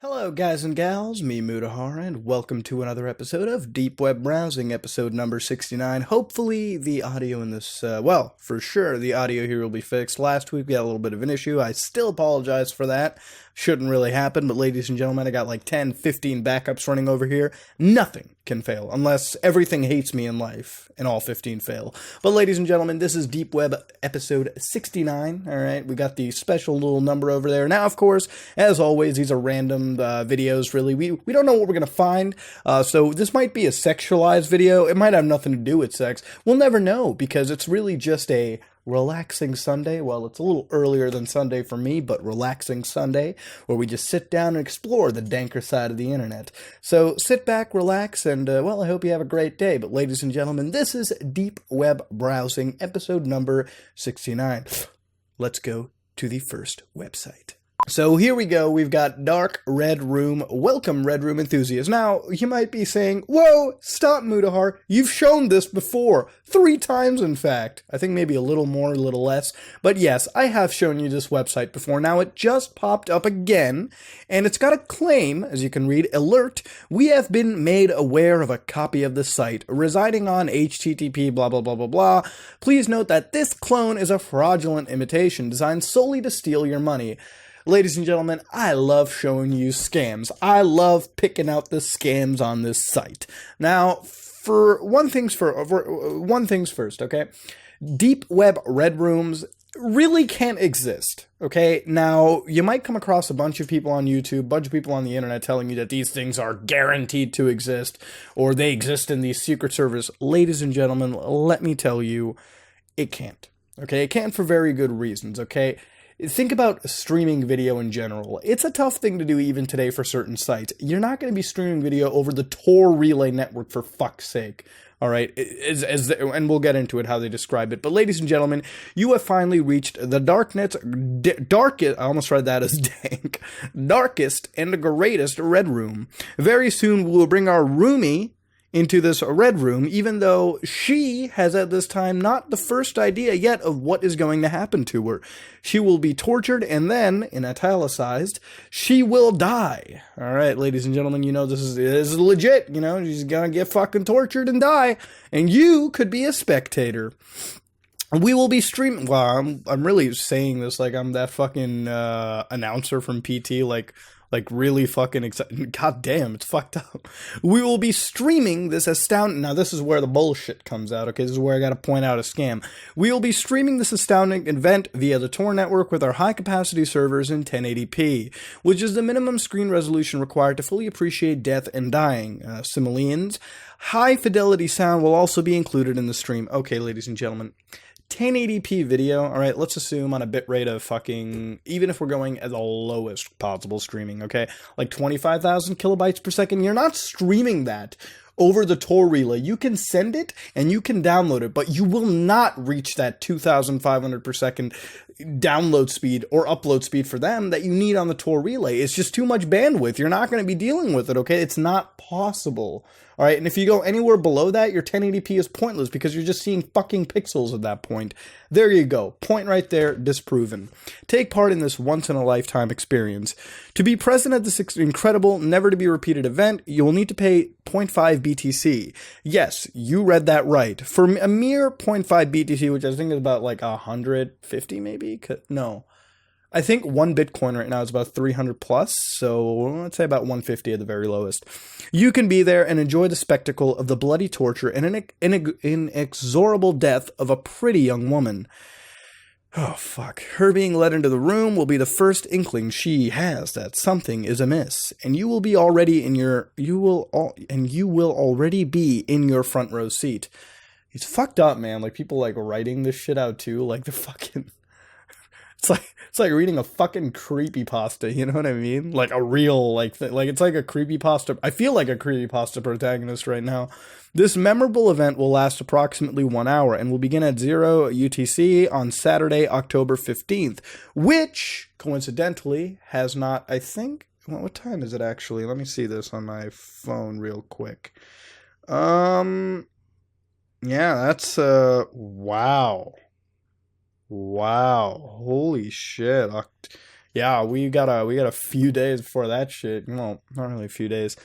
Hello guys and gals, me Mutahar, and welcome to another episode of Deep Web Browsing, episode number 69. Hopefully the audio in this, well, for sure the audio here will be fixed. Last week we had a little bit of an issue. I still apologize for that. Shouldn't really happen, but ladies and gentlemen, I got like 10, 15 backups running over here. Nothing can fail, unless everything hates me in life, and all 15 fail. But ladies and gentlemen, this is Deep Web episode 69, alright? We got the special little number over there. Now, of course, as always, these are random videos, really. We don't know what we're gonna find, so this might be a sexualized video. It might have nothing to do with sex. We'll never know, because it's really just a relaxing Sunday. Well, it's a little earlier than Sunday for me, but relaxing Sunday, where we just sit down and explore the danker side of the internet. So sit back, relax, and, well, I hope you have a great day. But ladies and gentlemen, this is Deep Web Browsing, episode number 69. Let's go to the first website. So here we go, we've got Dark Red Room. Welcome, Red Room enthusiasts. Now, you might be saying, whoa, stop, Mutahar, you've shown this before. 3 times, in fact. I think maybe a little more, a little less. But yes, I have shown you this website before. Now, it just popped up again, and it's got a claim, as you can read, alert, we have been made aware of a copy of the site residing on http blah blah blah blah blah. Please note that this clone is a fraudulent imitation designed solely to steal your money. Ladies and gentlemen, I love showing you scams. I love picking out the scams on this site. Now, for one things first, okay? Deep web red rooms really can't exist, okay? Now, you might come across a bunch of people on YouTube, a bunch of people on the internet telling you that these things are guaranteed to exist, or they exist in these secret servers. Ladies and gentlemen, let me tell you, it can't, okay? It can't for very good reasons, okay? Think about streaming video in general. It's a tough thing to do even today for certain sites. You're not going to be streaming video over the Tor relay network, for fuck's sake. All right, and we'll get into it, how they describe it. But ladies and gentlemen, you have finally reached the darknet's darkest, I almost read that as dank, darkest and greatest red room. Very soon we will bring our roomie into this red room, even though she has at this time not the first idea yet of what is going to happen to her. She will be tortured, and then, in italicized, she will die. Alright, ladies and gentlemen, you know this is legit, you know, she's gonna get fucking tortured and die, and you could be a spectator. We will be streaming, well, I'm really saying this like I'm that fucking announcer from PT, like really fucking excited. God damn, it's fucked up. We will be streaming this astounding... Now, this is where the bullshit comes out, okay? This is where I gotta point out a scam. We will be streaming this astounding event via the Tor network with our high-capacity servers in 1080p, which is the minimum screen resolution required to fully appreciate death and dying. Simileans. High-fidelity sound will also be included in the stream. Okay, ladies and gentlemen. 1080p video, alright, let's assume on a bitrate of fucking, even if we're going at the lowest possible streaming, okay, like 25,000 kilobytes per second, you're not streaming that over the Tor relay. You can send it and you can download it, but you will not reach that 2,500 per second download speed or upload speed for them that you need on the Tor relay. It's just too much bandwidth. You're not going to be dealing with it, okay? It's not possible. All right, and if you go anywhere below that, your 1080p is pointless because you're just seeing fucking pixels at that point. There you go. Point right there, disproven. Take part in this once-in-a-lifetime experience. To be present at this incredible, never-to-be-repeated event, you will need to pay 0.5 BTC. Yes, you read that right. For a mere 0.5 BTC, which I think is about like 150 maybe? No. I think 1 Bitcoin right now is about 300 plus, so let's say about 150 at the very lowest. You can be there and enjoy the spectacle of the bloody torture and inexorable death of a pretty young woman. Oh, fuck. Her being led into the room will be the first inkling she has that something is amiss, and you will already be in your front row seat. It's fucked up, man. Like, people, like, writing this shit out, too. Like, the fucking... It's like reading a fucking creepypasta, you know what I mean? Like a real, like it's like a creepypasta. I feel like a creepypasta protagonist right now. This memorable event will last approximately 1 hour and will begin at 0 UTC on Saturday, October 15th, which, coincidentally, has not, I think, well, what time is it actually? Let me see this on my phone real quick. Yeah, that's, wow. Wow, holy shit. Yeah, we got a few days before that shit. Well, not really a few days.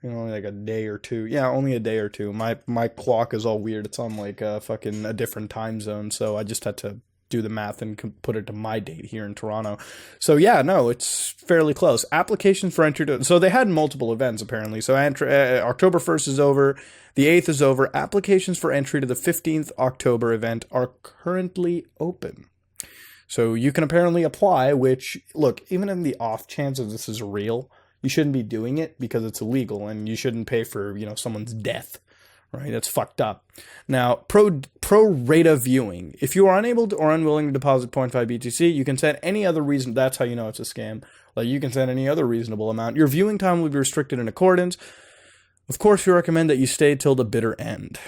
Only like a day or two. Yeah, only a day or two. My clock is all weird. It's on like fucking a different time zone, so I just had to do the math and put it to my date here in Toronto. So yeah, no, it's fairly close. Applications for entry to, so they had multiple events apparently. So October 1st is over, the 8th is over. Applications for entry to the 15th October event are currently open. So you can apparently apply, which, look, even in the off chance that this is real, you shouldn't be doing it because it's illegal and you shouldn't pay for, someone's death. Right, that's fucked up. Now, pro rata viewing. If you are unable to or unwilling to deposit 0.5 BTC, you can set any other reason. That's how you know it's a scam. Like, you can set any other reasonable amount. Your viewing time will be restricted in accordance. Of course, we recommend that you stay till the bitter end.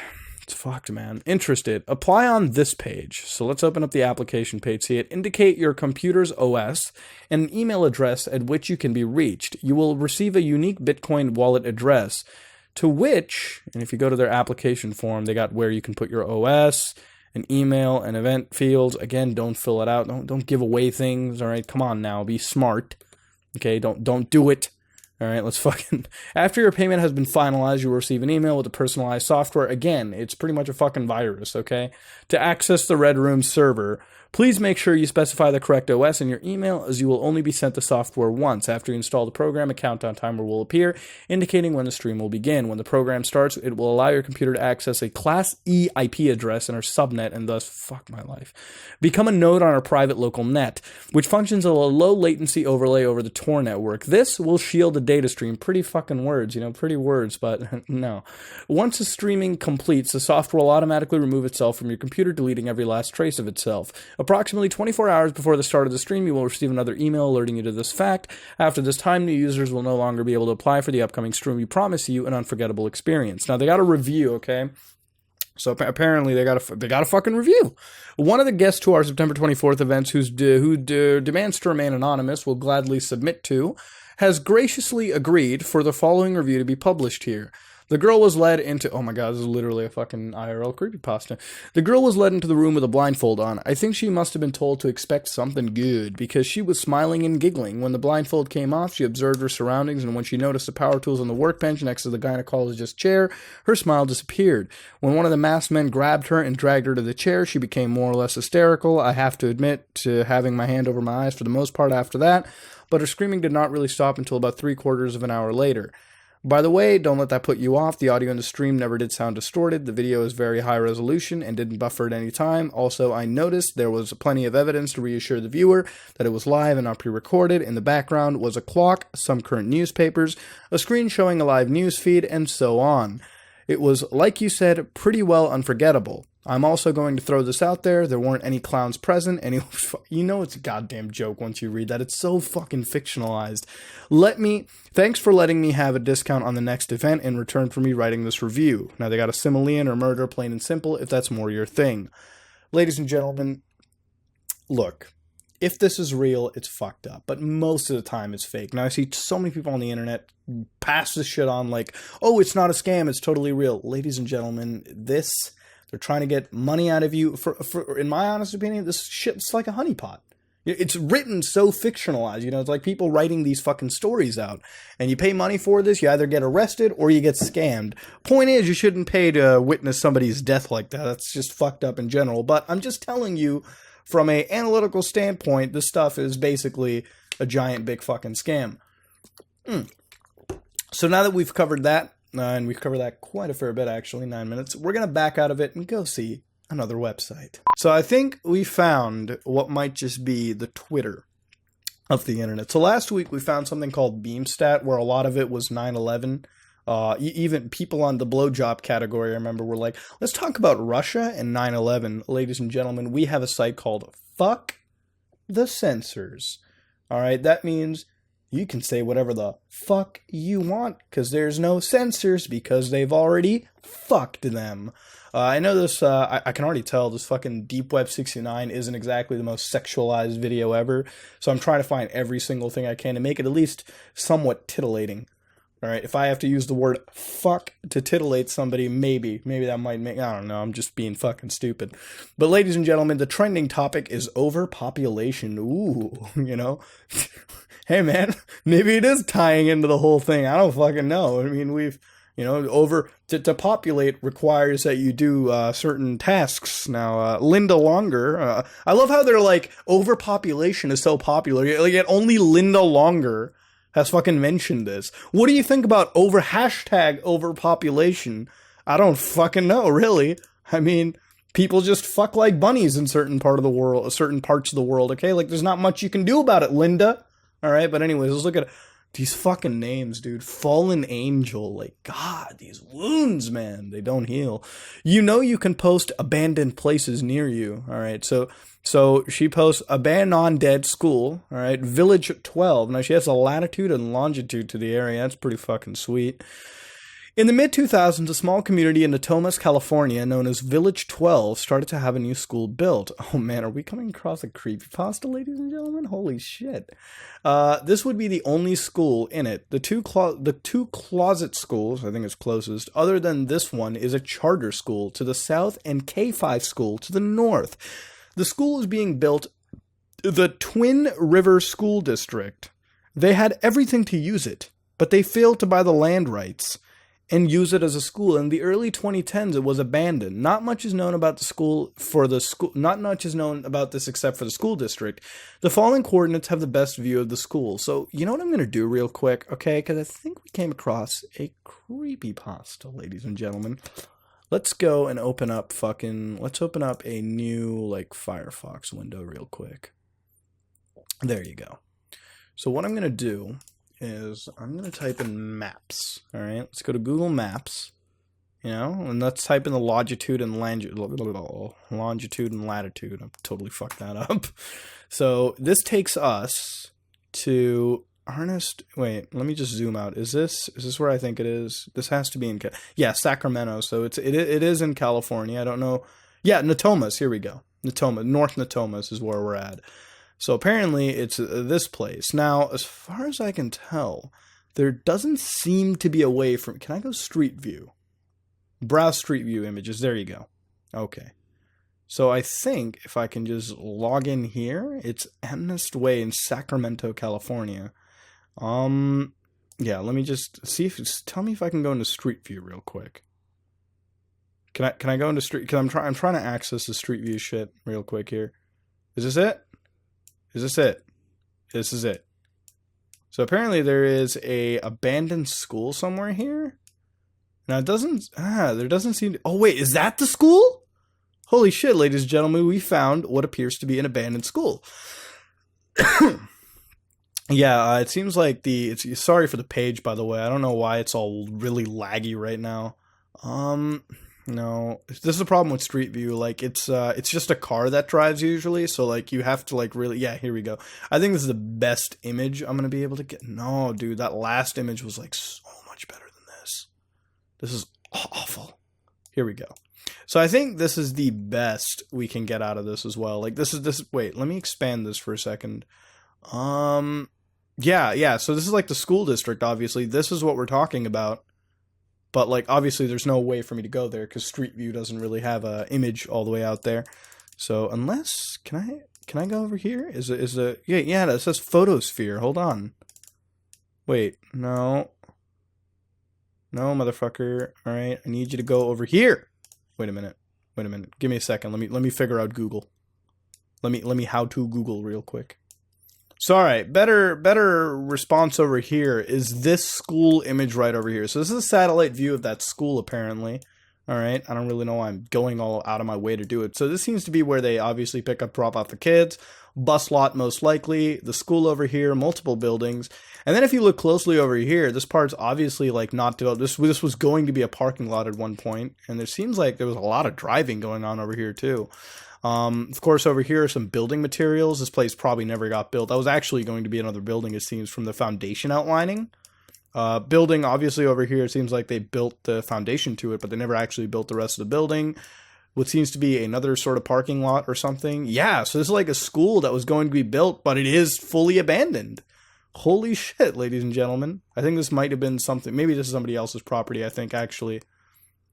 It's fucked, man. Interested? Apply on this page. So let's open up the application page. See it. Indicate your computer's OS and an email address at which you can be reached. You will receive a unique Bitcoin wallet address. To which, and if you go to their application form, they got where you can put your OS, an email, and event fields. Again, don't fill it out. Don't give away things. All right, come on now, be smart. Okay, don't do it. All right, let's fucking. After your payment has been finalized, you will receive an email with the personalized software. Again, it's pretty much a fucking virus. Okay, to access the Red Room server. Please make sure you specify the correct OS in your email, as you will only be sent the software once. After you install the program, a countdown timer will appear, indicating when the stream will begin. When the program starts, it will allow your computer to access a Class E IP address in our subnet, and thus, fuck my life, become a node on our private local net, which functions as a low latency overlay over the Tor network. This will shield the data stream. Pretty fucking words, pretty words, but no. Once the streaming completes, the software will automatically remove itself from your computer, deleting every last trace of itself. Approximately 24 hours before the start of the stream, you will receive another email alerting you to this fact. After this time, new users will no longer be able to apply for the upcoming stream. We promise you an unforgettable experience. Now, they got a review, okay? So apparently they got a fucking review. One of the guests to our September 24th events who demands to remain anonymous, will gladly submit to, has graciously agreed for the following review to be published here. The girl was led into... Oh my god, this is literally a fucking IRL creepypasta. The girl was led into the room with a blindfold on. I think she must have been told to expect something good, because she was smiling and giggling. When the blindfold came off, she observed her surroundings, and when she noticed the power tools on the workbench next to the gynecologist's chair, her smile disappeared. When one of the masked men grabbed her and dragged her to the chair, she became more or less hysterical. I have to admit to having my hand over my eyes for the most part after that, but her screaming did not really stop until about 3/4 of an hour later. By the way, don't let that put you off. The audio in the stream never did sound distorted. The video is very high resolution and didn't buffer at any time. Also, I noticed there was plenty of evidence to reassure the viewer that it was live and not pre-recorded. In the background was a clock, some current newspapers, a screen showing a live news feed, and so on. It was, like you said, pretty well unforgettable. I'm also going to throw this out there. There weren't any clowns present. It's a goddamn joke once you read that. It's so fucking fictionalized. Thanks for letting me have a discount on the next event in return for me writing this review. Now they got a simoleon or murder, plain and simple, if that's more your thing. Ladies and gentlemen, look, if this is real, it's fucked up. But most of the time it's fake. Now I see so many people on the internet pass this shit on like, oh, it's not a scam, it's totally real. Ladies and gentlemen, they're trying to get money out of you. For in my honest opinion, this shit's like a honeypot. It's written so fictionalized, it's like people writing these fucking stories out. And you pay money for this, you either get arrested or you get scammed. Point is, you shouldn't pay to witness somebody's death like that. That's just fucked up in general. But I'm just telling you, from an analytical standpoint, this stuff is basically a giant big fucking scam. So now that we've covered that, and we've covered that quite a fair bit actually, 9 minutes, we're going to back out of it and go see another website. So I think we found what might just be the Twitter of the internet. So last week we found something called Beamstat, where a lot of it was 9/11. Even people on the blowjob category, I remember, were like, let's talk about Russia and 9/11. Ladies and gentlemen, we have a site called Fuck the Censors. All right, that means you can say whatever the fuck you want, because there's no censors, because they've already fucked them. I know this, I can already tell this fucking Deep Web 69 isn't exactly the most sexualized video ever, so I'm trying to find every single thing I can to make it at least somewhat titillating. All right, if I have to use the word fuck to titillate somebody, maybe that might make, I don't know, I'm just being fucking stupid. But ladies and gentlemen, the trending topic is overpopulation. Ooh, you know? Hey man, maybe it is tying into the whole thing. I don't fucking know. I mean, to populate requires that you do certain tasks. Now, Linda Longer, I love how they're like, overpopulation is so popular. Like, yet only Linda Longer has fucking mentioned this. What do you think about hashtag overpopulation? I don't fucking know, really. I mean, people just fuck like bunnies in certain parts of the world, okay? Like, there's not much you can do about it, Linda. Alright, but anyways, let's look at these fucking names, dude. Fallen Angel. Like, God, these wounds, man. They don't heal. You know you can post abandoned places near you. Alright, so she posts abandoned dead school. Alright, Village 12. Now, she has a latitude and longitude to the area. That's pretty fucking sweet. In the mid-2000s, a small community in Natomas, California, known as Village 12, started to have a new school built. Oh man, are we coming across a creepypasta, ladies and gentlemen? Holy shit. This would be the only school in it. The two closet schools, I think it's closest, other than this one, is a charter school to the south and K-5 school to the north. The school is being built the Twin River School District. They had everything to use it, but they failed to buy the land rights and use it as a school. In the early 2010s, it was abandoned. Not much is known about not much is known about this except for the school district. The following coordinates have the best view of the school. So, you know what I'm going to do real quick, okay? Because I think we came across a creepypasta, ladies and gentlemen. Let's go and let's open up a new, like, Firefox window real quick. There you go. So what I'm going to do is I'm going to type in maps. All right, let's go to Google Maps, and let's type in the longitude and latitude. I totally fucked that up. So this takes us to wait, let me just zoom out. Is this where I think it is? This has to be in, Sacramento. So it is in California. I don't know. Yeah, Natomas. Here we go. North Natomas is where we're at. So apparently it's this place. Now, as far as I can tell, there doesn't seem to be a way from... Can I go Street View? Browse Street View images. There you go. Okay. So I think if I can just log in here, it's Amherst Way in Sacramento, California. Yeah, let me just see tell me if I can go into Street View real quick. Can I go into Street... Because I'm trying to access the Street View shit real quick here. Is this it? Is this it? This is it. So apparently there is a abandoned school somewhere here. Now there doesn't seem to, oh wait, is that the school? Holy shit, ladies and gentlemen, we found what appears to be an abandoned school. Yeah, it seems like sorry for the page, by the way. I don't know why it's all really laggy right now. No, this is a problem with Street View. Like, it's just a car that drives usually, so like you have to like really, yeah, here we go. I think this is the best image I'm gonna be able to get. No, dude, that last image was like so much better than this. This is awful. Here we go. So I think this is the best we can get out of this as well. Like wait, let me expand this for a second. Yeah, so this is like the school district, obviously. This is what we're talking about. But, like, obviously there's no way for me to go there because Street View doesn't really have a image all the way out there. So, unless... Can I go over here? Yeah, that says photosphere. Hold on. Wait, no. No, motherfucker. Alright, I need you to go over here. Wait a minute. Give me a second. Let me figure out Google. Let me how to Google real quick. So, alright, better response over here is this school image right over here. So this is a satellite view of that school, apparently. Alright, I don't really know why I'm going all out of my way to do it. So this seems to be where they obviously drop off the kids. Bus lot, most likely. The school over here, multiple buildings. And then if you look closely over here, this part's obviously, like, not developed. This was going to be a parking lot at one point. And it seems like there was a lot of driving going on over here, too. Of course, over here are some building materials. This place probably never got built. That was actually going to be another building, it seems, from the foundation outlining. Building, obviously, over here, it seems like they built the foundation to it, but they never actually built the rest of the building. What seems to be another sort of parking lot or something. Yeah, so this is like a school that was going to be built, but it is fully abandoned. Holy shit, ladies and gentlemen. I think this might have been something. Maybe this is somebody else's property, I think, actually.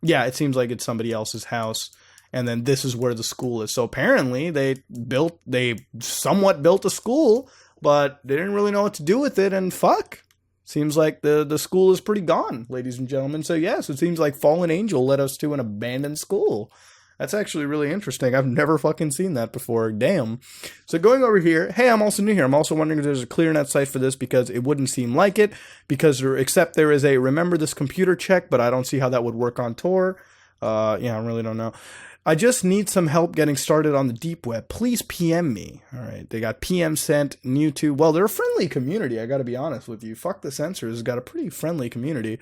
Yeah, it seems like it's somebody else's house. And then this is where the school is. So apparently they somewhat built a school, but they didn't really know what to do with it. And fuck. Seems like the school is pretty gone, ladies and gentlemen. So yes, it seems like Fallen Angel led us to an abandoned school. That's actually really interesting. I've never fucking seen that before. Damn. So going over here, hey, I'm also new here. I'm also wondering if there's a ClearNet site for this because it wouldn't seem like it. Except there is a remember this computer check, but I don't see how that would work on Tor. Yeah, I really don't know. I just need some help getting started on the deep web. Please PM me. All right, they got PM sent, new to. Well, they're a friendly community, I got to be honest with you. Fuck the Censors has got a pretty friendly community.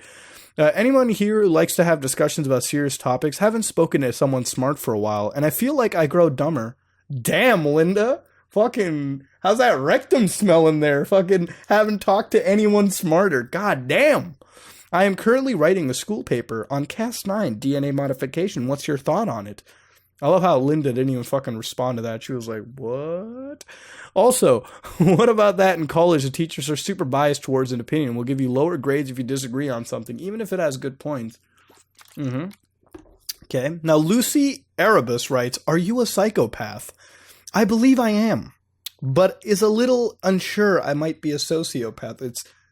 Anyone here who likes to have discussions about serious topics, haven't spoken to someone smart for a while, and I feel like I grow dumber. Damn, Linda. Fucking, how's that rectum smell in there? Fucking haven't talked to anyone smarter. God damn. I am currently writing a school paper on Cas9 DNA modification. What's your thought on it? I love how Linda didn't even fucking respond to that. She was like, what? Also, what about that in college? The teachers are super biased towards an opinion. Will give you lower grades if you disagree on something, even if it has good points. Okay. Now, Lucy Erebus writes, are you a psychopath? I believe I am, but is a little unsure I might be a sociopath.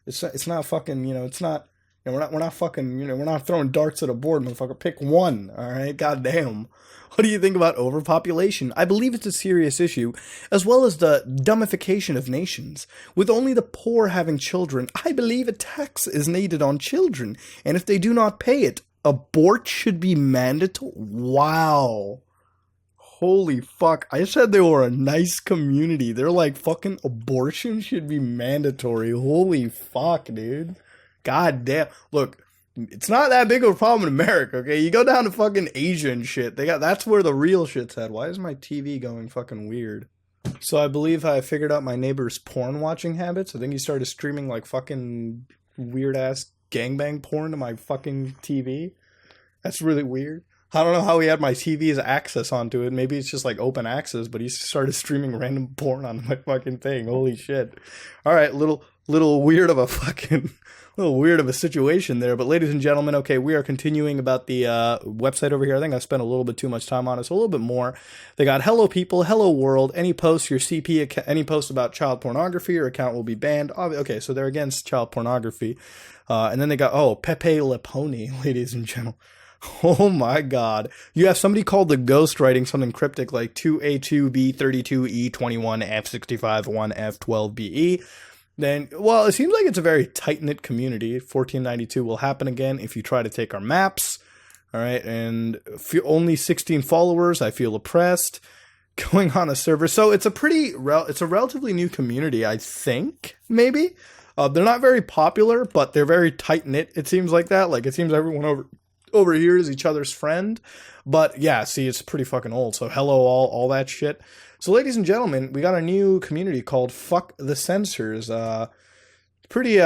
It's not fucking, it's not. And we're not fucking, we're not throwing darts at a board, motherfucker. Pick one, all right? Goddamn. What do you think about overpopulation? I believe it's a serious issue, as well as the dumbification of nations. With only the poor having children, I believe a tax is needed on children, and if they do not pay it, abort should be mandatory. Wow. Holy fuck. I said they were a nice community. They're like, fucking abortion should be mandatory. Holy fuck, dude. God damn. Look, it's not that big of a problem in America, okay? You go down to fucking Asia and shit. That's where the real shit's at. Why is my TV going fucking weird? So I believe I figured out my neighbor's porn watching habits. I think he started streaming like fucking weird ass gangbang porn to my fucking TV. That's really weird. I don't know how he had my TV's access onto it. Maybe it's just like open access, but he started streaming random porn on my fucking thing. Holy shit. All right, little weird of a fucking... A little weird of a situation there, but ladies and gentlemen, okay, we are continuing about the website over here. I think I spent a little bit too much time on it, so a little bit more. They got hello people, hello world, any posts your CP, any posts about child pornography, your account will be banned. Okay, so they're against child pornography. And then they got, Pepe Le Pony, ladies and gentlemen. Oh my god. You have somebody called the Ghost writing something cryptic like 2A2B32E21F65-1F12BE. Then, well, it seems like it's a very tight-knit community. 1492 will happen again if you try to take our maps. All right, and only 16 followers. I feel oppressed. Going on a server. So it's it's a relatively new community, I think, maybe. They're not very popular, but they're very tight-knit. It seems like that. Like, it seems everyone over here is each other's friend. But, yeah, see, it's pretty fucking old. So, hello, all that shit. So, ladies and gentlemen, we got a new community called Fuck the Censors. Pretty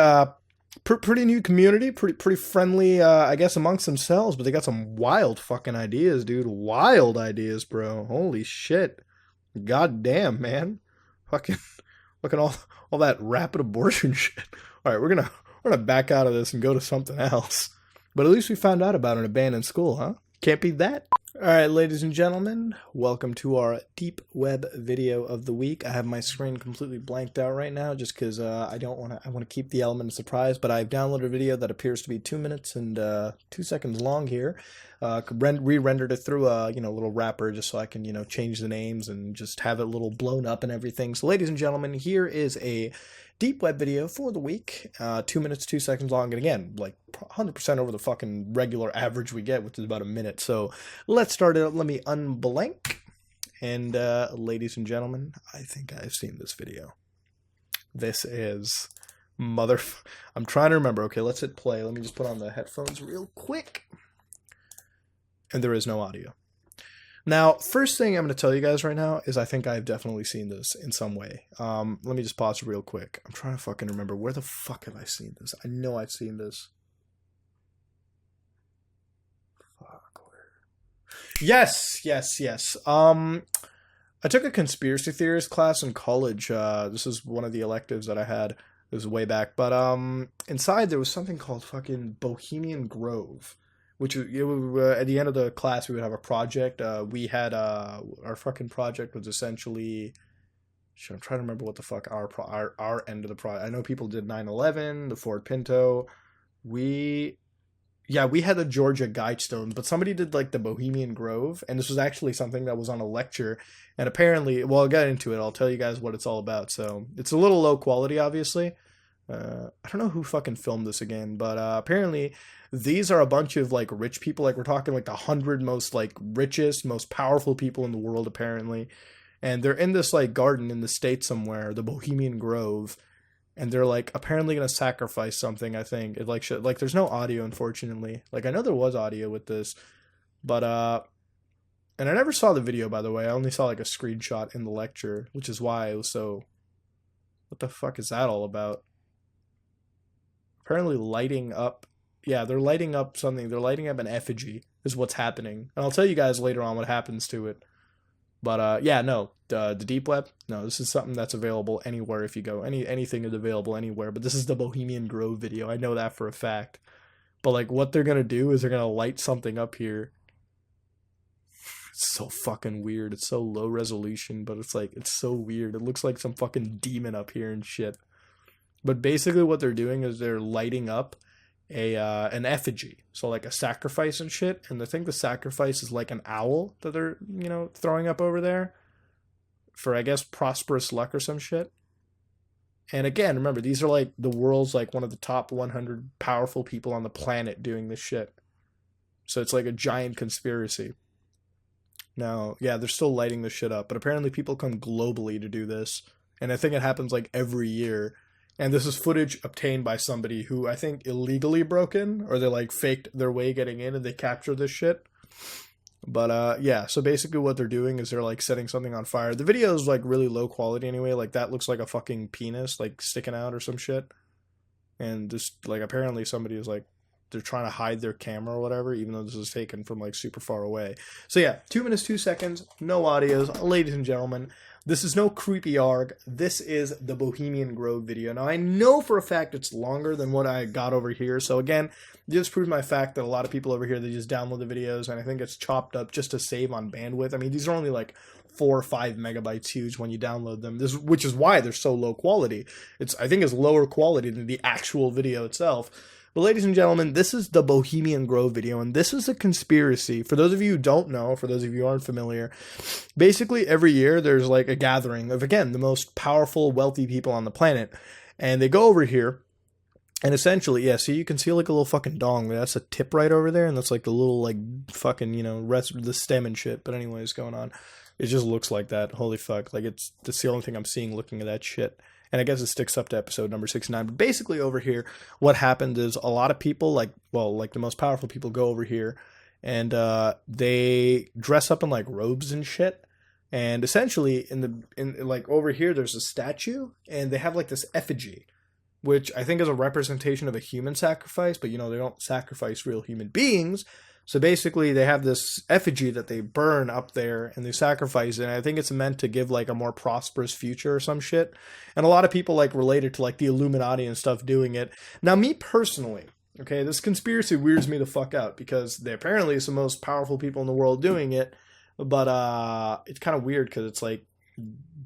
new community, pretty friendly, I guess, amongst themselves. But they got some wild fucking ideas, dude. Wild ideas, bro. Holy shit. God damn, man. Fucking all that rapid abortion shit. All right, we're gonna back out of this and go to something else. But at least we found out about an abandoned school, huh? Can't beat that. Alright, ladies and gentlemen, welcome to our deep web video of the week. I have my screen completely blanked out right now just because I want to keep the element of surprise, but I've downloaded a video that appears to be 2 minutes and 2 seconds long here. Re-rendered it through a little wrapper just so I can change the names and just have it a little blown up and everything. So ladies and gentlemen, here is a deep web video for the week, 2 minutes, 2 seconds long, and again, like 100% over the fucking regular average we get, which is about a minute. So let's start it up. Let me unblank. And ladies and gentlemen, I think I've seen this video. This is I'm trying to remember. Okay, let's hit play. Let me just put on the headphones real quick. And there is no audio. Now, first thing I'm going to tell you guys right now is I think I've definitely seen this in some way. Let me just pause real quick. I'm trying to fucking remember. Where the fuck have I seen this? I know I've seen this. Fuck. Yes. I took a conspiracy theorist class in college. This is one of the electives that I had. It was way back. But inside there was something called fucking Bohemian Grove, which at the end of the class we would have a project. We had our fucking project was essentially. Shit, I'm trying to remember what the fuck our end of the project. I know people did 9/11, the Ford Pinto. We had the Georgia Guidestone, but somebody did like the Bohemian Grove, and this was actually something that was on a lecture. And apparently, well, I'll get into it. I'll tell you guys what it's all about. So it's a little low quality, obviously. I don't know who fucking filmed this again, but apparently these are a bunch of like rich people. Like we're talking like the 100 most like richest, most powerful people in the world, apparently. And they're in this like garden in the States somewhere, the Bohemian Grove. And they're like apparently gonna sacrifice something. I think it like there's no audio, unfortunately. Like I know there was audio with this, but and I never saw the video, by the way. I only saw like a screenshot in the lecture, which is why it was so. What the fuck is that all about? Apparently lighting up. Yeah, they're lighting up something. They're lighting up an effigy is what's happening, and I'll tell you guys later on what happens to it. But yeah, no, the deep web. No, this is something that's available anywhere if you go. Anything is available anywhere. But this is the Bohemian Grove video. I know that for a fact. But like, what they're gonna do is they're gonna light something up here. It's so fucking weird. It's so low resolution, but it's like it's so weird. It looks like some fucking demon up here and shit. But basically, what they're doing is they're lighting up an effigy, so like a sacrifice and shit. And I think the sacrifice is like an owl that they're throwing up over there for, I guess, prosperous luck or some shit. And again, remember, these are like the world's like one of the top 100 powerful people on the planet doing this shit. So it's like a giant conspiracy. Now, yeah, they're still lighting this shit up, but apparently people come globally to do this, and I think it happens like every year. And this is footage obtained by somebody who I think illegally broke in, or they like faked their way getting in and they captured this shit. But yeah, so basically what they're doing is they're like setting something on fire. The video is like really low quality anyway. Like that looks like a fucking penis like sticking out or some shit. And just like apparently somebody is like, they're trying to hide their camera or whatever, even though this is taken from like super far away. So yeah, 2 minutes, 2 seconds, no audios. Ladies and gentlemen, this is no creepy arg. This is the Bohemian Grove video. Now, I know for a fact it's longer than what I got over here. So again, just proves my fact that a lot of people over here, they just download the videos, and I think it's chopped up just to save on bandwidth. I mean, these are only like 4 or 5 megabytes huge when you download them, which is why they're so low quality. I think it's lower quality than the actual video itself. But ladies and gentlemen, this is the Bohemian Grove video, and this is a conspiracy. For those of you who don't know, for those of you who aren't familiar, basically every year there's like a gathering of, again, the most powerful, wealthy people on the planet. And they go over here, and essentially, yeah, see, you can see like a little fucking dong. That's a tip right over there, and that's like the little like fucking, rest of the stem and shit. But anyways, going on. It just looks like that. Holy fuck. Like, that's the only thing I'm seeing looking at that shit. And I guess it sticks up to episode number 69. But basically over here, what happened is a lot of people, like the most powerful people go over here, and they dress up in like robes and shit. And essentially in like over here, there's a statue, and they have like this effigy, which I think is a representation of a human sacrifice, but they don't sacrifice real human beings. So basically, they have this effigy that they burn up there, and they sacrifice it. And I think it's meant to give like a more prosperous future or some shit. And a lot of people like related to like the Illuminati and stuff doing it. Now, me personally, okay, this conspiracy weirds me the fuck out, because they apparently is the most powerful people in the world doing it. But it's kind of weird because it's like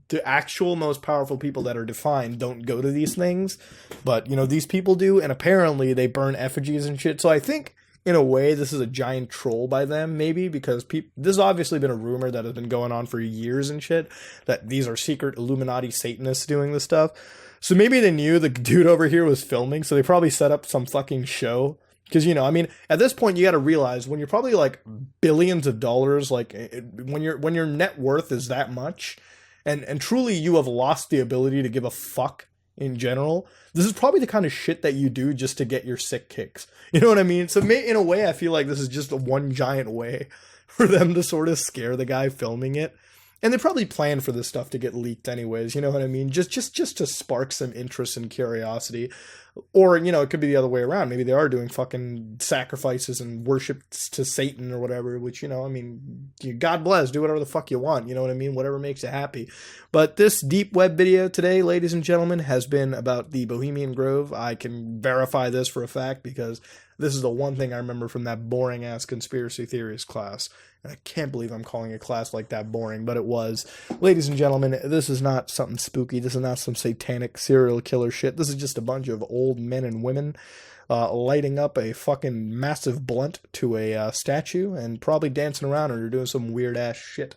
the actual most powerful people that are defined don't go to these things, but these people do, and apparently they burn effigies and shit. So I think, in a way, this is a giant troll by them, maybe, because this has obviously been a rumor that has been going on for years and shit, that these are secret Illuminati Satanists doing this stuff. So maybe they knew the dude over here was filming, so they probably set up some fucking show. Because, I mean, at this point, you got to realize, when you're probably like billions of dollars, like when your net worth is that much, and truly you have lost the ability to give a fuck in general, this is probably the kind of shit that you do just to get your sick kicks. You know what I mean? So in a way, I feel like this is just one giant way for them to sort of scare the guy filming it. And they probably planned for this stuff to get leaked anyways, you know what I mean? Just to spark some interest and curiosity. Or, you know, it could be the other way around. Maybe they are doing fucking sacrifices and worship to Satan or whatever, which, you know, I mean, God bless, do whatever the fuck you want, you know what I mean? Whatever makes you happy. But this deep web video today, ladies and gentlemen, has been about the Bohemian Grove. I can verify this for a fact because this is the one thing I remember from that boring-ass conspiracy theories class. And I can't believe I'm calling a class like that boring, but it was. Ladies and gentlemen, this is not something spooky. This is not some satanic serial killer shit. This is just a bunch of old men and women lighting up a fucking massive blunt to a statue and probably dancing around or doing some weird-ass shit.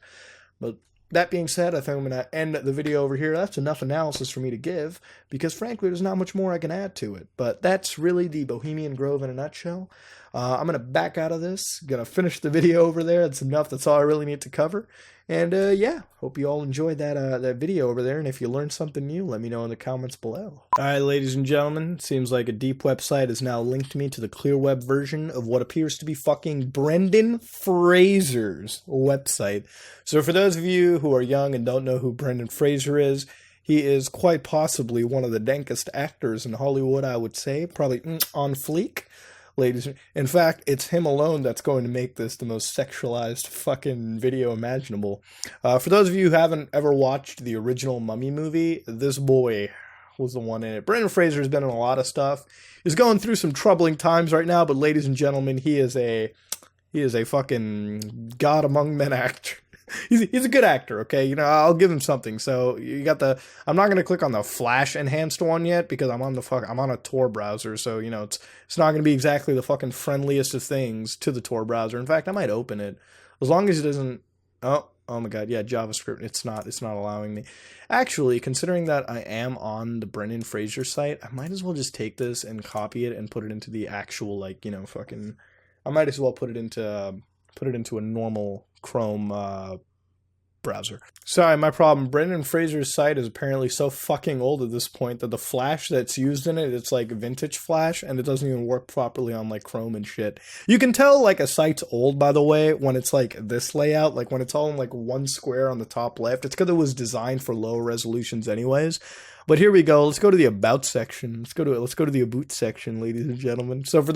But that being said, I think I'm going to end the video over here. That's enough analysis for me to give, because frankly, there's not much more I can add to it. But that's really the Bohemian Grove in a nutshell. I'm going to back out of this, going to finish the video over there. That's enough. That's all I really need to cover. And yeah, hope you all enjoyed that video over there. And if you learned something new, let me know in the comments below. All right, ladies and gentlemen, seems like a deep website has now linked me to the clear web version of what appears to be fucking Brendan Fraser's website. So for those of you who are young and don't know who Brendan Fraser is, he is quite possibly one of the dankest actors in Hollywood, I would say. Probably on fleek. Ladies, in fact, it's him alone that's going to make this the most sexualized fucking video imaginable. For those of you who haven't ever watched the original Mummy movie, this boy was the one in it. Brendan Fraser has been in a lot of stuff. He's going through some troubling times right now, but ladies and gentlemen, he is a fucking god among men actor. He's a good actor, okay? You know, I'll give him something. So you got I'm not gonna click on the Flash enhanced one yet because I'm on a Tor browser, so you know it's not gonna be exactly the fucking friendliest of things to the Tor browser. In fact, I might open it as long as it doesn't. Oh my god, yeah, JavaScript. It's not allowing me. Actually, considering that I am on the Brendan Fraser site, I might as well just take this and copy it and put it into the actual fucking. I might as well put it into a normal Chrome browser. Sorry, my problem. Brendan Fraser's site is apparently so fucking old at this point that the Flash that's used in it, it's like vintage Flash, and it doesn't even work properly on like Chrome and shit. You can tell like a site's old, by the way, when it's like this layout, like when it's all in like one square on the top left. It's because it was designed for low resolutions anyways. But here we go. Let's go to the about section. Let's go to the about section, ladies and gentlemen. So for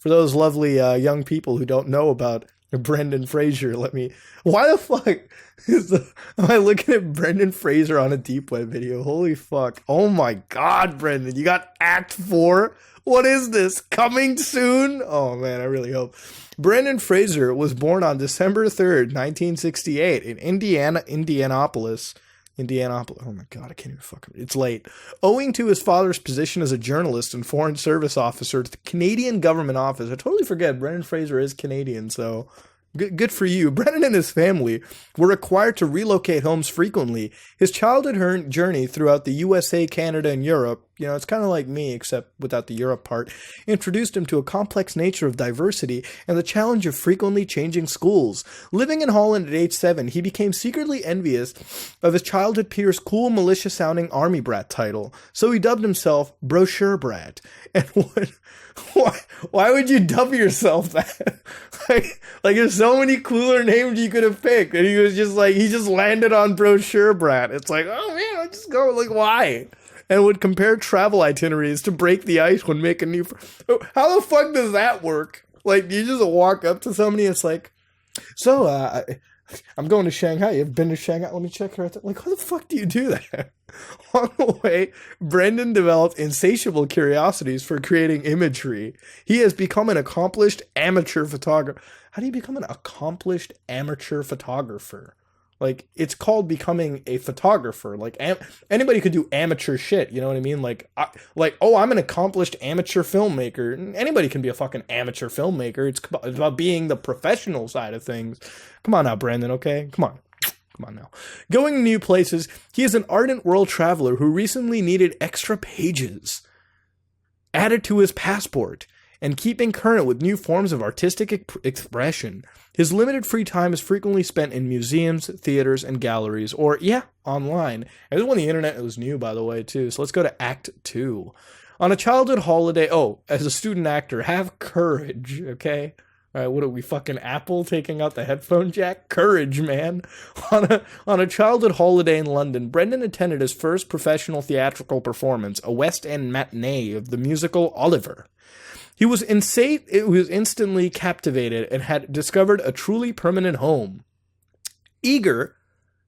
those lovely young people who don't know about Brendan Fraser, why the fuck am I looking at Brendan Fraser on a deep web video? Holy fuck. Oh my god, Brendan, you got Act 4? What is this? Coming soon? Oh man, I really hope. Brendan Fraser was born on December 3rd, 1968 in Indianapolis. Oh my god, I can't even fucking. It's late. Owing to his father's position as a journalist and foreign service officer to the Canadian government office. I totally forget Brendan Fraser is Canadian, so good for you. Brendan and his family were required to relocate homes frequently. His childhood journey throughout the USA, Canada, and Europe, you know, it's kind of like me, except without the Europe part, introduced him to a complex nature of diversity and the challenge of frequently changing schools. Living in Holland at age 7, he became secretly envious of his childhood peers' cool, militia-sounding army brat title, so he dubbed himself Brochure Brat. And why would you dub yourself that? like there's so many cooler names you could have picked, and he was just like, he just landed on Brochure Brat. It's like, oh man, I just go, like, why? And would compare travel itineraries to break the ice when making new. How the fuck does that work? Like, you just walk up to somebody, it's like, so, I'm going to Shanghai. You've been to Shanghai? Let me check her out. Like, how the fuck do you do that? Along the way, Brendan developed insatiable curiosities for creating imagery. He has become an accomplished amateur photographer. How do you become an accomplished amateur photographer? Like, it's called becoming a photographer. Like, anybody could do amateur shit, you know what I mean? Like, oh, I'm an accomplished amateur filmmaker. Anybody can be a fucking amateur filmmaker. It's about being the professional side of things. Come on now, Brandon, okay? Come on now. Going to new places, he is an ardent world traveler who recently needed extra pages added to his passport and keeping current with new forms of artistic expression. His limited free time is frequently spent in museums, theaters, and galleries, or, yeah, online. And this is when the internet was new, by the way, too. So let's go to Act 2. On a childhood holiday, as a student actor, have courage, okay? All right, what are we, fucking Apple taking out the headphone jack? Courage, man. On a childhood holiday in London, Brendan attended his first professional theatrical performance, a West End matinee of the musical Oliver. He was instantly captivated and had discovered a truly permanent home. Eager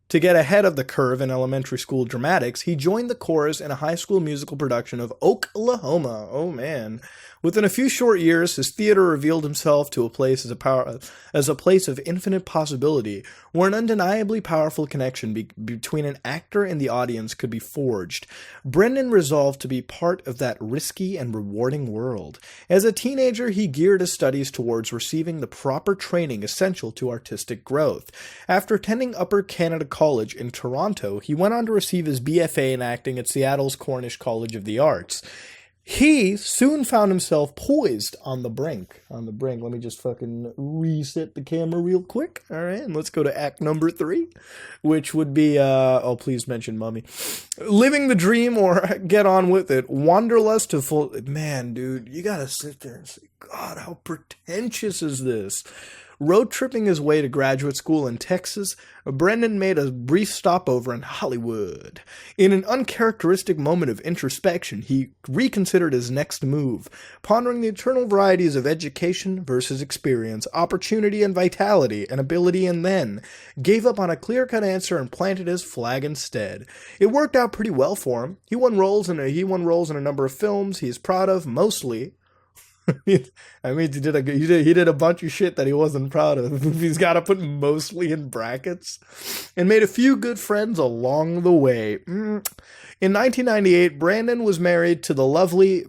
to get ahead of the curve in elementary school dramatics, he joined the chorus in a high school musical production of Oklahoma. Oh, man. Within a few short years, his theater revealed himself to a place as a place of infinite possibility, where an undeniably powerful connection between an actor and the audience could be forged. Brendan resolved to be part of that risky and rewarding world. As a teenager, he geared his studies towards receiving the proper training essential to artistic growth. After attending Upper Canada College in Toronto, he went on to receive his BFA in acting at Seattle's Cornish College of the Arts. He soon found himself poised on the brink. Let me just fucking reset the camera real quick. All right, and let's go to act number 3, which would be, oh, please mention Mummy. Living the dream or get on with it. Wanderlust to full... Man, dude, you gotta sit there and say, God, how pretentious is this? Road tripping his way to graduate school in Texas, Brendan made a brief stopover in Hollywood. In an uncharacteristic moment of introspection, he reconsidered his next move, pondering the eternal varieties of education versus experience, opportunity and vitality, and ability, and then gave up on a clear-cut answer and planted his flag instead. It worked out pretty well for him. He won roles in a number of films he is proud of, mostly. I mean, he did a bunch of shit that he wasn't proud of. He's got to put mostly in brackets. And made a few good friends along the way. In 1998, Brandon was married to the lovely...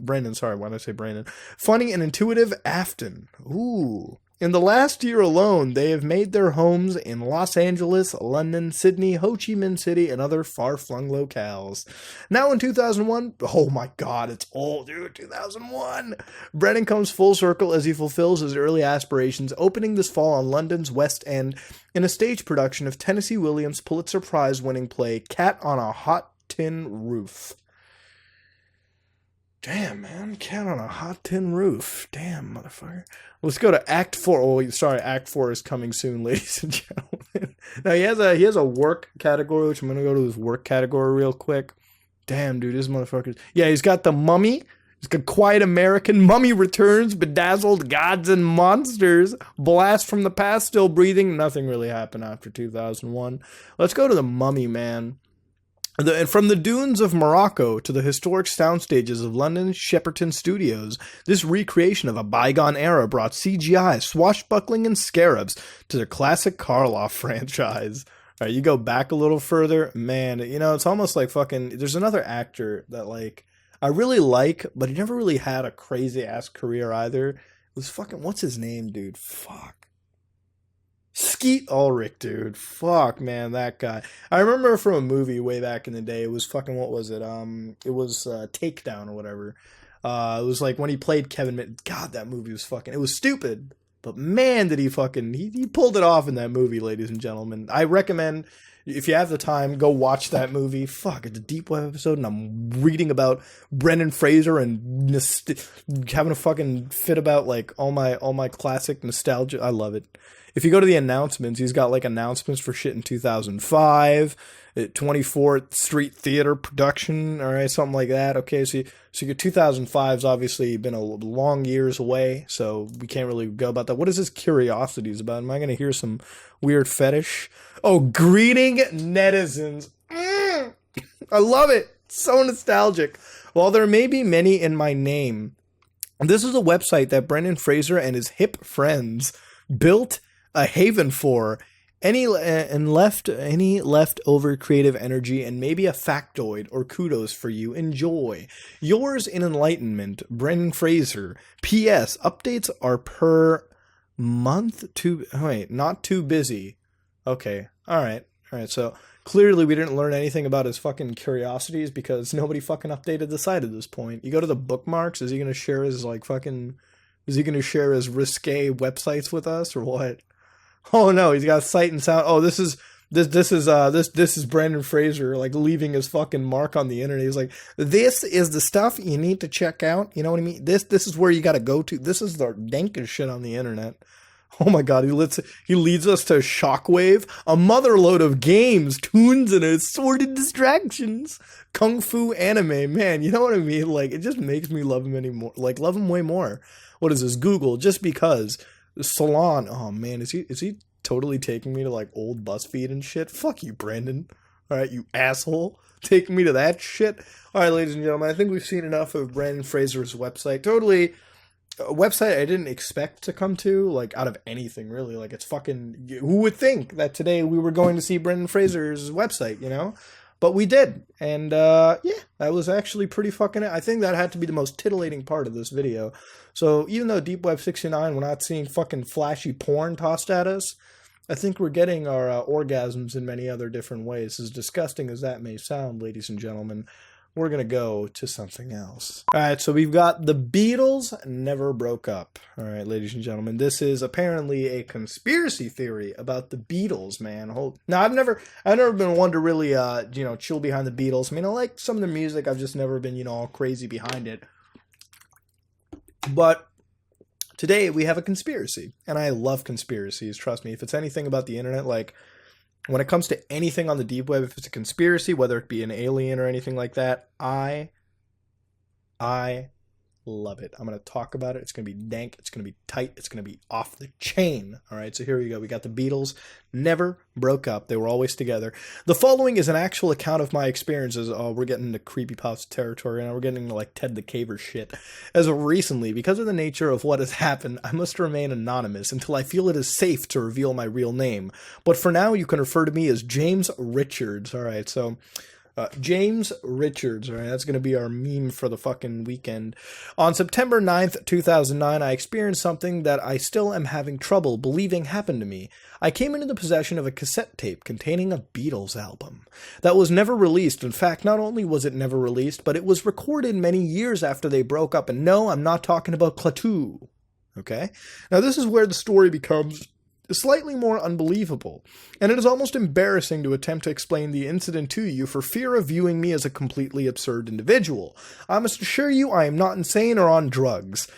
Funny and intuitive Afton. Ooh. In the last year alone, they have made their homes in Los Angeles, London, Sydney, Ho Chi Minh City, and other far-flung locales. Now in 2001, oh my god, it's old, dude, 2001. Brennan comes full circle as he fulfills his early aspirations, opening this fall on London's West End in a stage production of Tennessee Williams' Pulitzer Prize-winning play Cat on a Hot Tin Roof. Damn, man. Cat on a hot tin roof. Damn, motherfucker. Let's go to Act 4. Oh, sorry, Act 4 is coming soon, ladies and gentlemen. Now, he has a work category, which I'm going to go to his work category real quick. Damn, dude, this motherfucker. Yeah, he's got The Mummy. He's got Quiet American, Mummy Returns, Bedazzled, Gods and Monsters, Blast from the Past, Still Breathing. Nothing really happened after 2001. Let's go to The Mummy, man. And from the dunes of Morocco to the historic sound stages of London's Shepperton Studios, this recreation of a bygone era brought CGI, swashbuckling, and scarabs to the classic Karloff franchise. All right, you go back a little further, man, you know, it's almost like fucking... There's another actor that, like, I really like, but he never really had a crazy-ass career either. It was fucking... What's his name, dude? Fuck. Skeet Ulrich, dude. Fuck, man, that guy. I remember from a movie way back in the day. It was fucking, what was it? It was Takedown or whatever. It was like when he played Kevin. God, that movie was fucking... It was stupid, but man, did he fucking... He pulled it off in that movie, ladies and gentlemen. I recommend, if you have the time, go watch that movie. Fuck, it's a Deep Web episode, and I'm reading about Brendan Fraser and having a fucking fit about like all my classic nostalgia. I love it. If you go to the announcements, he's got like announcements for shit in 2005, at 24th Street Theater production, all right, something like that. Okay, so your 2005's obviously been a long years away, so we can't really go about that. What is his curiosities about? Am I going to hear some weird fetish? Oh, greeting netizens. I love it. So nostalgic. While there may be many in my name, this is a website that Brendan Fraser and his hip friends built a haven for any leftover creative energy and maybe a factoid or kudos for you. Enjoy. Yours in enlightenment, Brendan Fraser. P.S. Updates are per month. Not too busy. Okay. All right. So clearly we didn't learn anything about his fucking curiosities because nobody fucking updated the site at this point. You go to the bookmarks. Is he going to share his like fucking... Is he going to share his risque websites with us or what? Oh no, he's got sight and sound. Oh, this is Brendan Fraser like leaving his fucking mark on the internet. He's like, this is the stuff you need to check out. You know what I mean? This is where you got to go to. This is the dankest shit on the internet. Oh my god, he leads us to Shockwave, a motherload of games, tunes, and assorted distractions. Kung Fu anime, man, you know what I mean? Like, it just makes me love him anymore. Like, love him way more. What is this? Google, just because. Salon, oh man, is he totally taking me to like old BuzzFeed and shit? Fuck you, Brandon. Alright, you asshole. Taking me to that shit? Alright, ladies and gentlemen, I think we've seen enough of Brandon Fraser's website. Totally a website I didn't expect to come to, like, out of anything, really. Like, it's fucking... Who would think that today we were going to see Brendan Fraser's website, you know? But we did. And, yeah, that was actually pretty fucking... I think that had to be the most titillating part of this video. So, even though Deep Web 69, we're not seeing fucking flashy porn tossed at us, I think we're getting our orgasms in many other different ways. As disgusting as that may sound, ladies and gentlemen, we're going to go to something else. All right, so we've got the Beatles never broke up. All right, ladies and gentlemen, this is apparently a conspiracy theory about the Beatles, man. Now, I've never been one to really, chill behind the Beatles. I mean, I like some of the music. I've just never been, all crazy behind it. But today we have a conspiracy, and I love conspiracies. Trust me, if it's anything about the internet, like, when it comes to anything on the deep web, if it's a conspiracy, whether it be an alien or anything like that, I love it. I'm going to talk about it. It's going to be dank. It's going to be tight. It's going to be off the chain. All right, so here we go. We got the Beatles never broke up. They were always together. The following is an actual account of my experiences. Oh, we're getting into creepypasta territory now. We're getting into like Ted the Caver shit. As of recently, because of the nature of what has happened, I must remain anonymous until I feel it is safe to reveal my real name. But for now, you can refer to me as James Richards. All right, so... James Richards, all right, that's going to be our meme for the fucking weekend. On September 9th, 2009, I experienced something that I still am having trouble believing happened to me. I came into the possession of a cassette tape containing a Beatles album that was never released. In fact, not only was it never released, but it was recorded many years after they broke up. And no, I'm not talking about Klaatu. Okay? Now, this is where the story becomes slightly more unbelievable, and it is almost embarrassing to attempt to explain the incident to you for fear of viewing me as a completely absurd individual. I must assure you I am not insane or on drugs.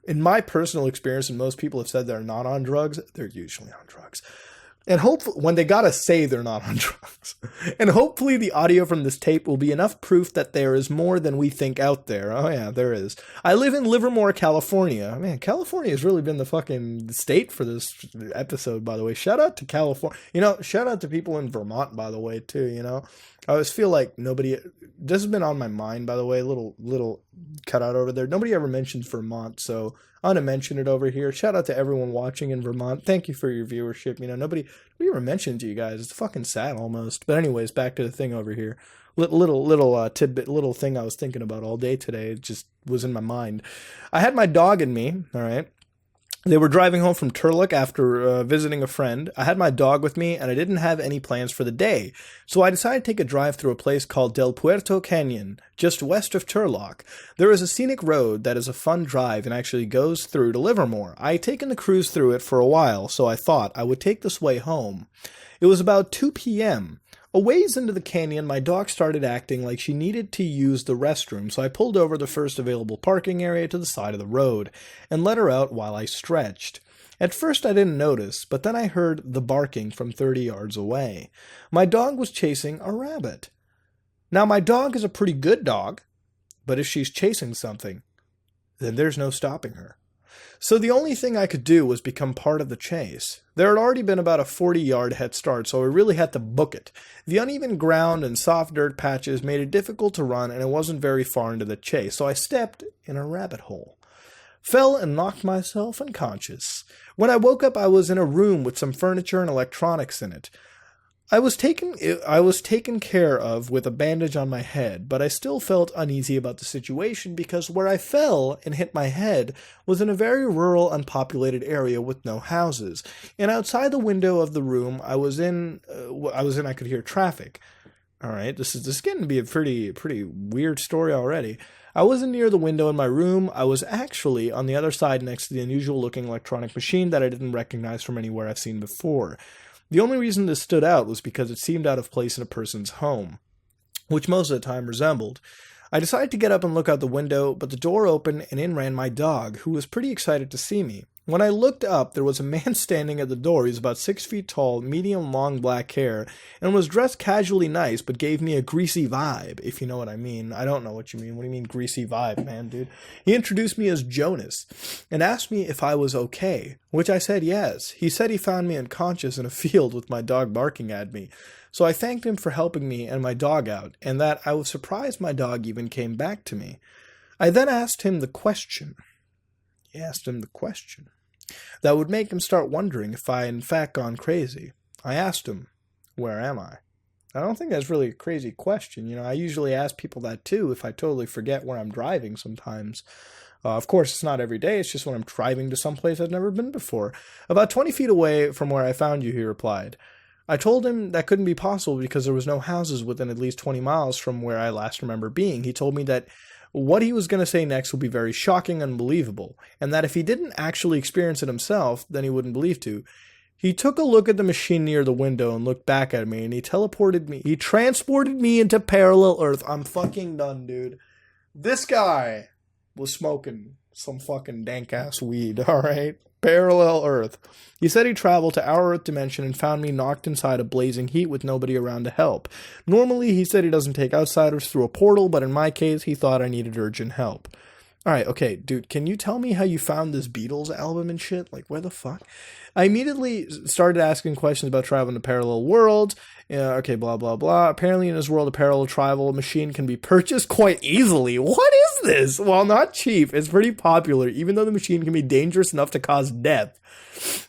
In my personal experience, and most people have said they're not on drugs, they're usually on drugs. And hopefully, when they gotta say they're not on drugs. And hopefully the audio from this tape will be enough proof that there is more than we think out there. Oh yeah, there is. I live in Livermore, California. Man, California has really been the fucking state for this episode, by the way. Shout out to California. Shout out to people in Vermont, by the way, too, I always feel like nobody... This has been on my mind, by the way, little cutout over there. Nobody ever mentions Vermont, so I'm going to mention it over here. Shout out to everyone watching in Vermont. Thank you for your viewership. Nobody ever mentioned to you guys. It's fucking sad almost. But anyways, back to the thing over here. Little tidbit, little thing I was thinking about all day today. It just was in my mind. I had my dog in me, all right? They were driving home from Turlock after visiting a friend. I had my dog with me, and I didn't have any plans for the day. So I decided to take a drive through a place called Del Puerto Canyon, just west of Turlock. There is a scenic road that is a fun drive and actually goes through to Livermore. I had taken the cruise through it for a while, so I thought I would take this way home. It was about 2 p.m. A ways into the canyon, my dog started acting like she needed to use the restroom, so I pulled over the first available parking area to the side of the road and let her out while I stretched. At first I didn't notice, but then I heard the barking from 30 yards away. My dog was chasing a rabbit. Now, my dog is a pretty good dog, but if she's chasing something, then there's no stopping her. So the only thing I could do was become part of the chase. There had already been about a 40-yard head start, so I really had to book it. The uneven ground and soft dirt patches made it difficult to run, and it wasn't very far into the chase, so I stepped in a rabbit hole. Fell and knocked myself unconscious. When I woke up, I was in a room with some furniture and electronics in it. I was taken care of with a bandage on my head, but I still felt uneasy about the situation because where I fell and hit my head was in a very rural, unpopulated area with no houses. And outside the window of the room I was in, I could hear traffic. All right, this is getting to be a pretty weird story already. I wasn't near the window in my room. I was actually on the other side next to the unusual-looking electronic machine that I didn't recognize from anywhere I've seen before. The only reason this stood out was because it seemed out of place in a person's home, which most of the time resembled. I decided to get up and look out the window, but the door opened and in ran my dog, who was pretty excited to see me. When I looked up, there was a man standing at the door. He was about 6 feet tall, medium long black hair, and was dressed casually nice, but gave me a greasy vibe, if you know what I mean. I don't know what you mean. What do you mean greasy vibe, man, dude? He introduced me as Jonas and asked me if I was okay, which I said yes. He said he found me unconscious in a field with my dog barking at me. So I thanked him for helping me and my dog out, and that I was surprised my dog even came back to me. I then asked him the question. That would make him start wondering if I in fact gone crazy. I asked him, where am I? I don't think that's really a crazy question. You know, I usually ask people that too if I totally forget where I'm driving sometimes. Of course, it's not every day. It's just when I'm driving to someplace I've never been before. About 20 feet away from where I found you, he replied. I told him that couldn't be possible because there was no houses within at least 20 miles from where I last remember being. He told me that what he was going to say next would be very shocking and unbelievable, and that if he didn't actually experience it himself, then he wouldn't believe to. He took a look at the machine near the window and looked back at me, and he transported me into parallel Earth. I'm fucking done, dude. This guy was smoking some fucking dank-ass weed, alright? Parallel Earth. He said he traveled to our Earth dimension and found me knocked inside a blazing heat with nobody around to help. Normally, he said he doesn't take outsiders through a portal, but in my case, he thought I needed urgent help. Alright, okay, dude, can you tell me how you found this Beatles album and shit? Like, where the fuck? I immediately started asking questions about traveling to parallel worlds. Okay, blah, blah, blah. Apparently in this world, a parallel travel machine can be purchased quite easily. What is this? Well, not cheap. It's pretty popular, even though the machine can be dangerous enough to cause death.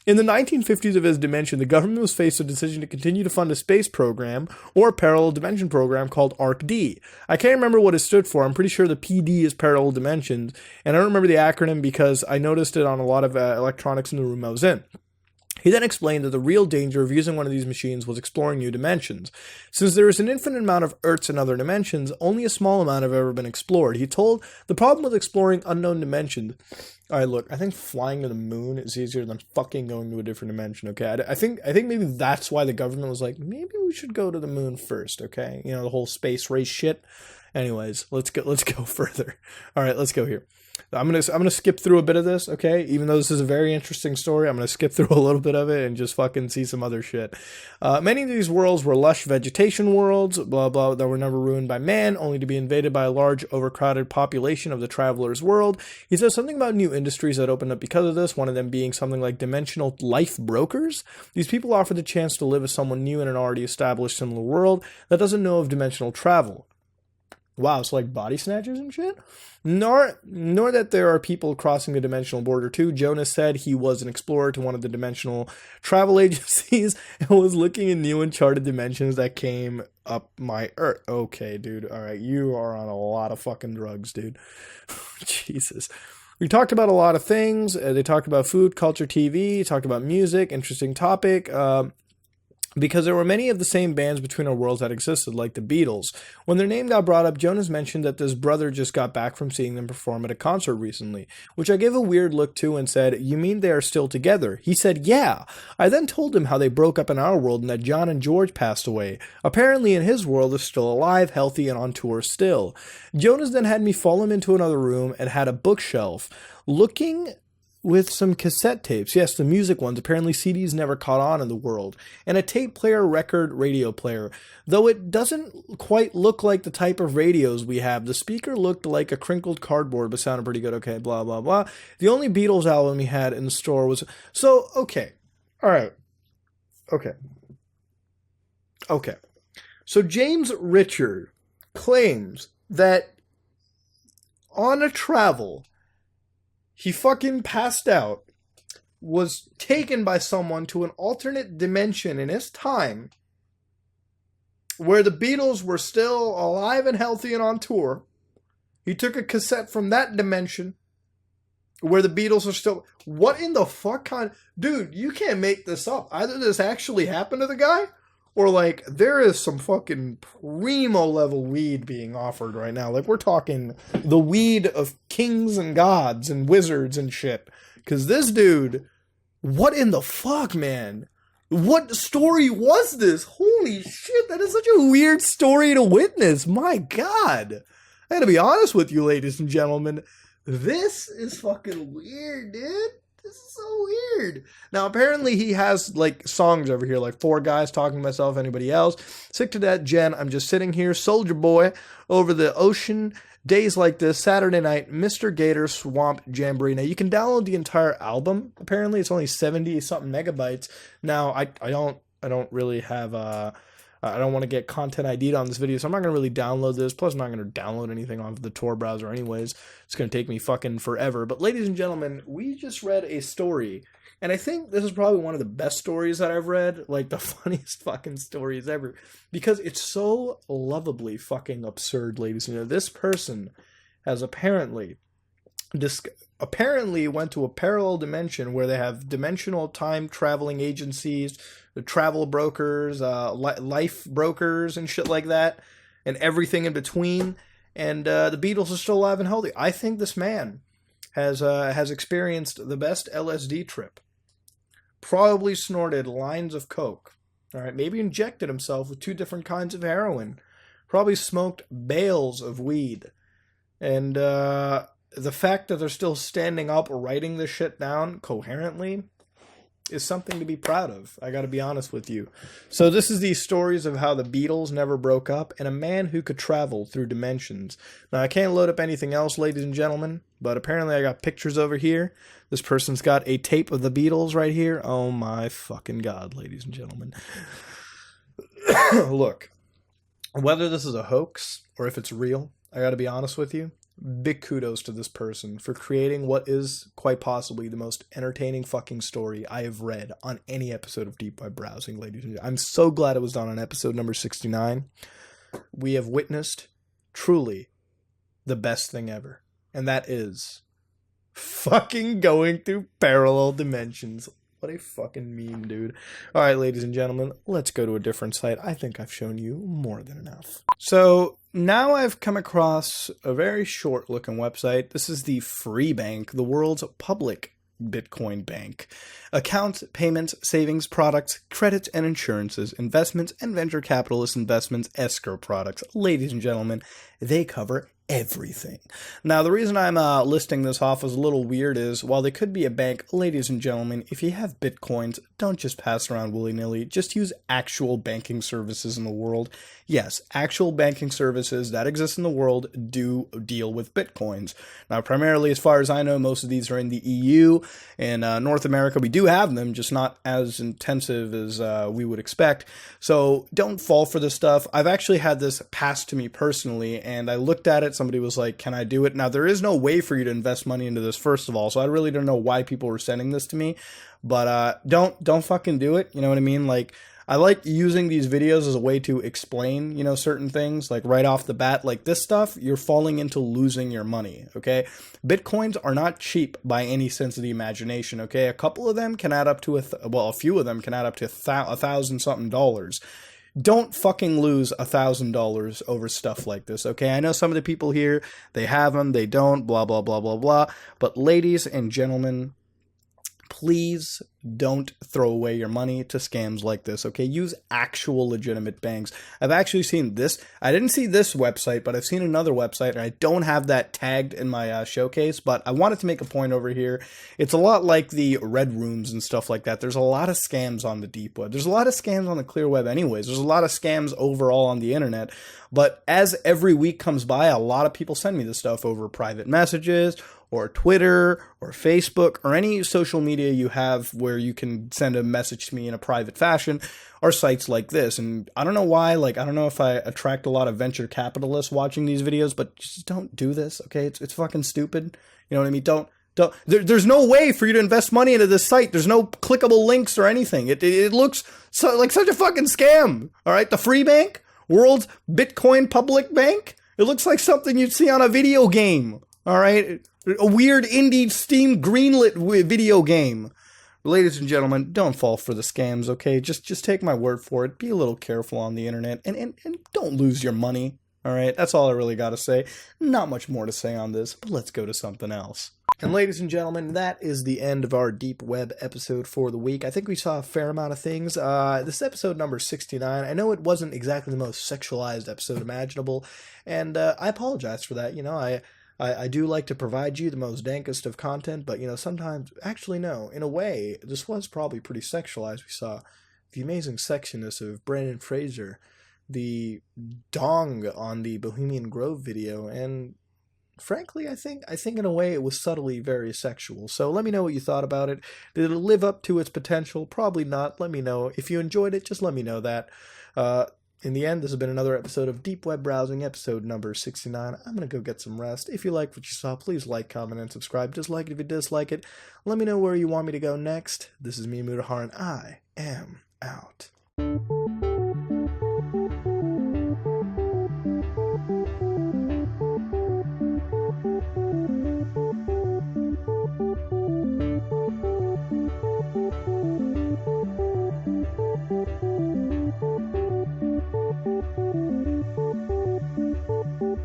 In the 1950s of his dimension, the government was faced with a decision to continue to fund a space program or a parallel dimension program called ARC-D. I can't remember what it stood for. I'm pretty sure the PD is parallel dimensions, and I don't remember the acronym because I noticed it on a lot of electronics in the room I was in. He then explained that the real danger of using one of these machines was exploring new dimensions. Since there is an infinite amount of Earths in other dimensions, only a small amount have ever been explored. He told the problem with exploring unknown dimensions. Alright, look, I think flying to the moon is easier than fucking going to a different dimension, okay? I think maybe that's why the government was like, maybe we should go to the moon first, okay? You know, the whole space race shit. Anyways, let's go further. Alright, let's go here. I'm gonna skip through a bit of this, okay? Even though this is a very interesting story, I'm gonna skip through a little bit of it and just fucking see some other shit. Many of these worlds were lush vegetation worlds, blah blah, that were never ruined by man, only to be invaded by a large, overcrowded population of the traveler's world. He says something about new industries that opened up because of this, one of them being something like dimensional life brokers. These people offer the chance to live as someone new in an already established similar world that doesn't know of dimensional travel. Wow, it's like body snatchers and shit? Nor that there are people crossing the dimensional border too. Jonas said he was an explorer to one of the dimensional travel agencies and was looking in new uncharted dimensions that came up my Earth. Okay, dude. Alright, you are on a lot of fucking drugs, dude. Jesus. We talked about a lot of things. They talked about food, culture, TV, talked about music, interesting topic. Because there were many of the same bands between our worlds that existed, like the Beatles. When their name got brought up, Jonas mentioned that his brother just got back from seeing them perform at a concert recently, which I gave a weird look to and said, "You mean they are still together?" He said, "Yeah." I then told him how they broke up in our world and that John and George passed away. Apparently in his world, they're still alive, healthy, and on tour still. Jonas then had me follow him into another room and had a bookshelf. Looking with some cassette tapes, yes, the music ones, apparently CDs never caught on in the world, and a tape player, record, radio player. Though it doesn't quite look like the type of radios we have, the speaker looked like a crinkled cardboard, but sounded pretty good, okay, blah, blah, blah. The only Beatles album he had in the store was... So, okay, alright, okay. So James Richard claims that on a travel... he fucking passed out, was taken by someone to an alternate dimension in his time, where the Beatles were still alive and healthy and on tour. He took a cassette from that dimension, where the Beatles are still... What in the fuck kind... Dude, you can't make this up. Either this actually happened to the guy, or, like, there is some fucking primo-level weed being offered right now. Like, we're talking the weed of kings and gods and wizards and shit. Because this dude, what in the fuck, man? What story was this? Holy shit, that is such a weird story to witness. My God. I gotta be honest with you, ladies and gentlemen. This is fucking weird, dude. This is so weird. Now, apparently he has, like, songs over here, like 4 guys talking to myself, anybody else. Sick to that, Jen. I'm just sitting here, Soldier Boy, over the ocean. Days like this, Saturday night, Mr. Gator Swamp Jamboree. Now, you can download the entire album. Apparently, it's only 70-something megabytes. Now, I don't really have, I don't want to get content ID'd on this video, so I'm not going to really download this. Plus, I'm not going to download anything off the Tor browser anyways. It's going to take me fucking forever. But, ladies and gentlemen, we just read a story. And I think this is probably one of the best stories that I've read. Like, the funniest fucking stories ever. Because it's so lovably fucking absurd, ladies and gentlemen. This person has apparently went to a parallel dimension where they have dimensional time traveling agencies, travel brokers, life brokers and shit like that, and everything in between. And the Beatles are still alive and healthy. I think this man has experienced the best LSD trip. Probably snorted lines of coke. All right, maybe injected himself with 2 different kinds of heroin. Probably smoked bales of weed. And the fact that they're still standing up, writing this shit down coherently is something to be proud of. I gotta be honest with you. So this is these stories of how the Beatles never broke up and a man who could travel through dimensions. Now, I can't load up anything else, ladies and gentlemen, but apparently I got pictures over here. This person's got a tape of the Beatles right here. Oh my fucking God, ladies and gentlemen. Look, whether this is a hoax or if it's real, I gotta be honest with you. Big kudos to this person for creating what is quite possibly the most entertaining fucking story I have read on any episode of Deep Web Browsing, ladies and gentlemen. I'm so glad it was done on episode number 69. We have witnessed truly the best thing ever, and that is fucking going through parallel dimensions. What a fucking meme, dude. Alright, ladies and gentlemen, let's go to a different site. I think I've shown you more than enough. So, now I've come across a very short-looking website. This is the Free Bank, the world's public Bitcoin bank. Accounts, payments, savings, products, credits and insurances, investments, and venture capitalist investments, escrow products. Ladies and gentlemen, they cover everything. Now, the reason I'm listing this off as a little weird is, while they could be a bank, ladies and gentlemen, if you have bitcoins, don't just pass around willy-nilly. Just use actual banking services in the world. Yes, actual banking services that exist in the world do deal with bitcoins. Now, primarily, as far as I know, most of these are in the EU and North America. We do have them, just not as intensive as we would expect. So don't fall for this stuff. I've actually had this passed to me personally, and I looked at it. Somebody was like, can I do it? Now, there is no way for you to invest money into this, first of all, so I really don't know why people were sending this to me, but don't fucking do it, you know what I mean? Like, I like using these videos as a way to explain, you know, certain things, like right off the bat, like this stuff, you're falling into losing your money, okay? Bitcoins are not cheap by any sense of the imagination, okay? A couple of them can add up to, a few of them can add up to $1,000-something dollars. Don't fucking lose $1,000 over stuff like this, okay? I know some of the people here, they have them, they don't, blah, blah, blah, blah, blah. But ladies and gentlemen, please don't throw away your money to scams like this, okay? Use actual legitimate banks. I've actually seen this. I didn't see this website, but I've seen another website, and I don't have that tagged in my showcase, but I wanted to make a point over here. It's a lot like the red rooms and stuff like that. There's a lot of scams on the deep web. There's a lot of scams on the clear web anyways. There's a lot of scams overall on the internet, but as every week comes by, a lot of people send me this stuff over private messages or Twitter or Facebook or any social media you have where you can send a message to me in a private fashion, are sites like this. And I don't know why, like, I don't know if I attract a lot of venture capitalists watching these videos, but just don't do this, okay? It's fucking stupid. You know what I mean? Don't. There's no way for you to invest money into this site. There's no clickable links or anything. It looks like such a fucking scam. All right, the Free Bank, world's Bitcoin public bank. It looks like something you'd see on a video game. All right, a weird indie Steam greenlit video game. Ladies and gentlemen, don't fall for the scams, okay? Just take my word for it. Be a little careful on the internet and don't lose your money. All right, that's all I really got to say. Not much more to say on this, but let's go to something else. And ladies and gentlemen, that is the end of our Deep Web episode for the week. I think we saw a fair amount of things. This is episode number 69. I know it wasn't exactly the most sexualized episode imaginable, and I apologize for that. You know, I I do like to provide you the most dankest of content, but, sometimes, actually, no, in a way, this was probably pretty sexualized. We saw the amazing sexiness of Brandon Fraser, the dong on the Bohemian Grove video, and frankly, I think in a way it was subtly very sexual. So let me know what you thought about it. Did it live up to its potential? Probably not. Let me know. If you enjoyed it, just let me know that. In the end, this has been another episode of Deep Web Browsing, episode number 69. I'm going to go get some rest. If you liked what you saw, please like, comment, and subscribe. Dislike it if you dislike it. Let me know where you want me to go next. This is me, Mutahar, and I am out.